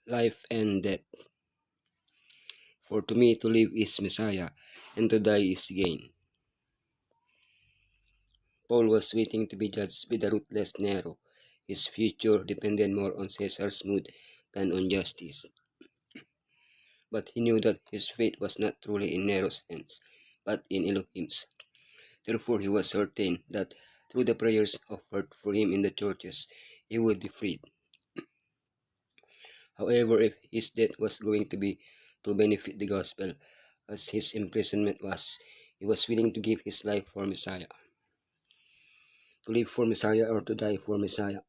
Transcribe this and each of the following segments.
life and death. For to me to live is Messiah, and to die is gain. Paul was waiting to be judged by the ruthless Nero. His future depended more on Caesar's mood than on justice. But he knew that his fate was not truly in Nero's hands, but in Elohim's. Therefore he was certain that through the prayers offered for him in the churches, he would be freed. However, if his death was going to be to benefit the gospel, as his imprisonment was, he was willing to give his life for Messiah. To live for Messiah or to die for Messiah.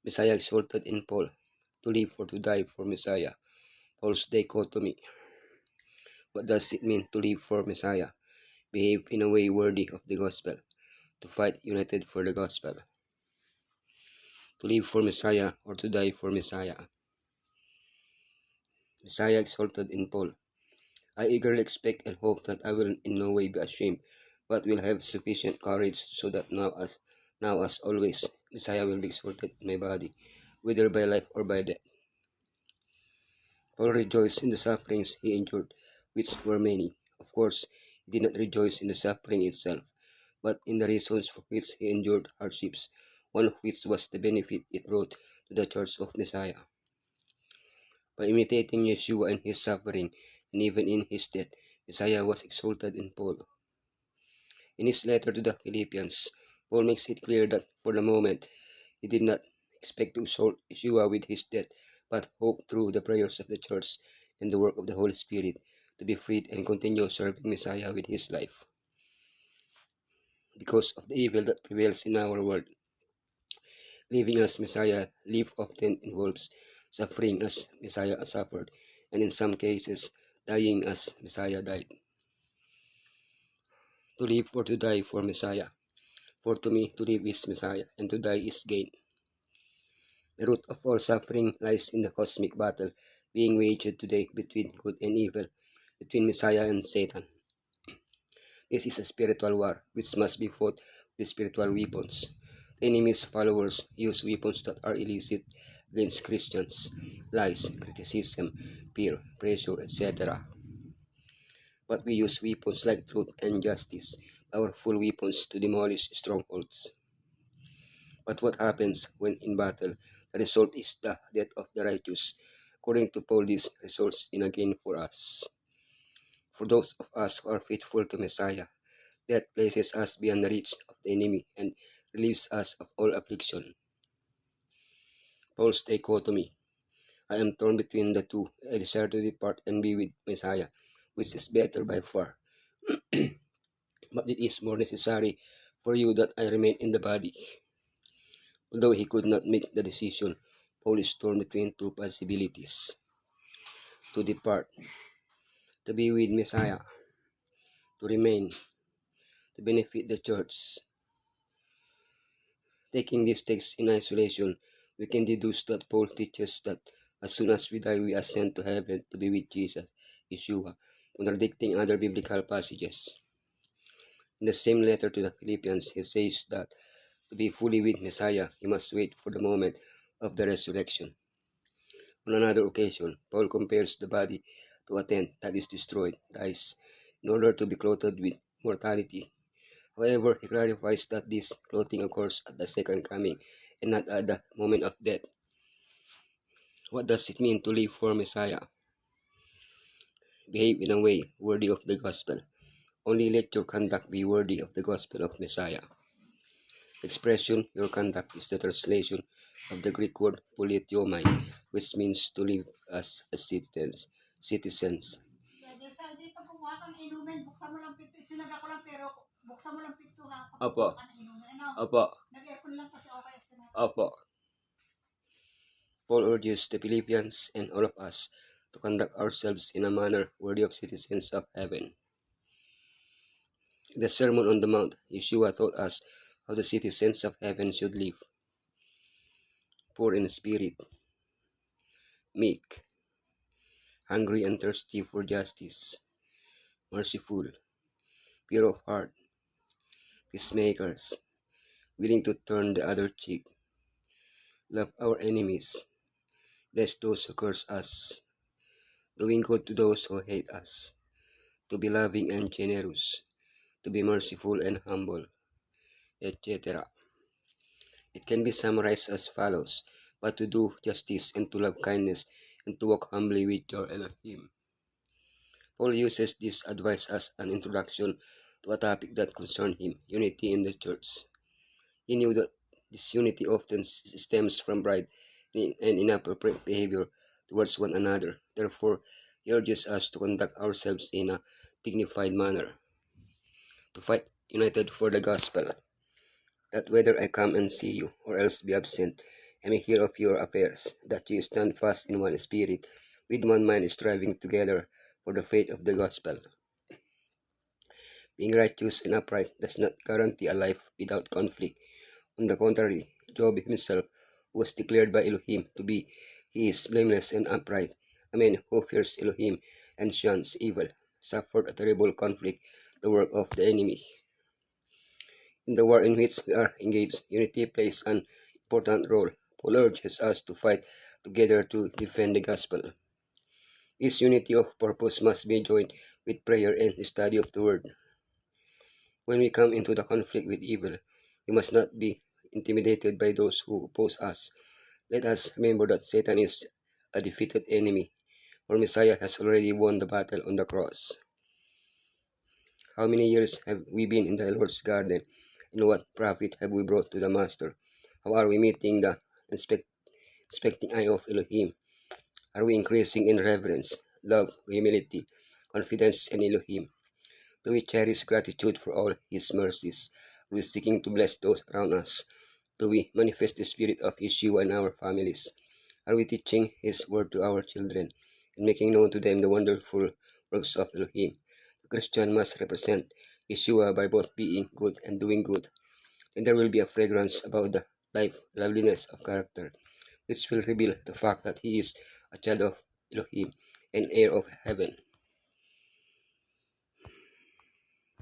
Messiah exalted in Paul. To live or to die for Messiah. Paul's dichotomy. What does it mean to live for Messiah? Behave in a way worthy of the gospel. To fight united for the gospel. To live for Messiah or to die for Messiah. Messiah exalted in Paul. I eagerly expect and hope that I will in no way be ashamed, but will have sufficient courage so that now as always, Messiah will be exalted in my body, whether by life or by death. Paul rejoiced in the sufferings he endured, which were many. Of course, he did not rejoice in the suffering itself, but in the reasons for which he endured hardships, one of which was the benefit it brought to the church of Messiah. By imitating Yeshua in his suffering, and even in his death, Messiah was exalted in Paul. In his letter to the Philippians, Paul makes it clear that for the moment, he did not expect to exalt Yeshua with his death, but hoped through the prayers of the church and the work of the Holy Spirit to be freed and continue serving Messiah with his life. Because of the evil that prevails in our world, living as Messiah live often involves suffering as Messiah suffered, and in some cases, dying as Messiah died. To live or to die for Messiah. For to me, to live is Messiah, and to die is gain. The root of all suffering lies in the cosmic battle being waged today between good and evil, between Messiah and Satan. This is a spiritual war which must be fought with spiritual weapons. The enemy's followers use weapons that are illicit against Christians: lies, criticism, fear, pressure, etc. But we use weapons like truth and justice, powerful weapons to demolish strongholds. But what happens when in battle? The result is the death of the righteous. According to Paul, this results in a gain for us. For those of us who are faithful to Messiah, death places us beyond the reach of the enemy and relieves us of all affliction. Paul's dichotomy. I am torn between the two. I desire to depart and be with Messiah, which is better by far. But it is more necessary for you that I remain in the body. Although he could not make the decision, Paul is torn between two possibilities: to depart, to be with Messiah, to remain, to benefit the church. Taking this text in isolation, we can deduce that Paul teaches that as soon as we die, we ascend to heaven to be with Jesus, Yeshua, contradicting other biblical passages. In the same letter to the Philippians, he says that to be fully with Messiah, he must wait for the moment of the resurrection. On another occasion, Paul compares the body to a tent that is destroyed, dies, in order to be clothed with mortality. However, he clarifies that this clothing occurs at the second coming and not at the moment of death. What does it mean to live for Messiah? Behave in a way worthy of the gospel. Only let your conduct be worthy of the gospel of Messiah. The expression, your conduct, is the translation of the Greek word politeomai, which means to live as a citizens. Opo. Opo. Opo. Paul urges the Philippians and all of us to conduct ourselves in a manner worthy of citizens of heaven. In the Sermon on the Mount, Yeshua taught us how the citizens of heaven should live: poor in spirit, meek, hungry and thirsty for justice, merciful, pure of heart, peacemakers, willing to turn the other cheek, love our enemies, bless those who curse us, doing good to those who hate us, to be loving and generous, to be merciful and humble, etc. It can be summarized as follows: but to do justice and to love kindness and to walk humbly with your Elohim. Paul uses this advice as an introduction to a topic that concerned him: unity in the church. He knew that this unity often stems from pride and inappropriate behavior towards one another. Therefore, he urges us to conduct ourselves in a dignified manner, to fight united for the gospel, that whether I come and see you or else be absent, I may hear of your affairs, that ye stand fast in one spirit, with one mind striving together for the faith of the gospel. Being righteous and upright does not guarantee a life without conflict. On the contrary, Job himself was declared by Elohim to be he is blameless and upright. A man who fears Elohim and shuns evil suffered a terrible conflict, the work of the enemy. In the war in which we are engaged, unity plays an important role. Paul urges us to fight together to defend the gospel. This unity of purpose must be joined with prayer and the study of the word. When we come into the conflict with evil, we must not be intimidated by those who oppose us. Let us remember that Satan is a defeated enemy, for Messiah has already won the battle on the cross. How many years have we been in the Lord's garden, and what profit have we brought to the Master? How are we meeting the expecting eye of Elohim? Are we increasing in reverence, love, humility, confidence in Elohim? Do we cherish gratitude for all His mercies? Are we seeking to bless those around us? Do we manifest the spirit of Yeshua in our families? Are we teaching His word to our children and making known to them the wonderful works of Elohim? The Christian must represent Yeshua by both being good and doing good, and there will be a fragrance about the liveliness of character, which will reveal the fact that he is a child of Elohim and heir of heaven.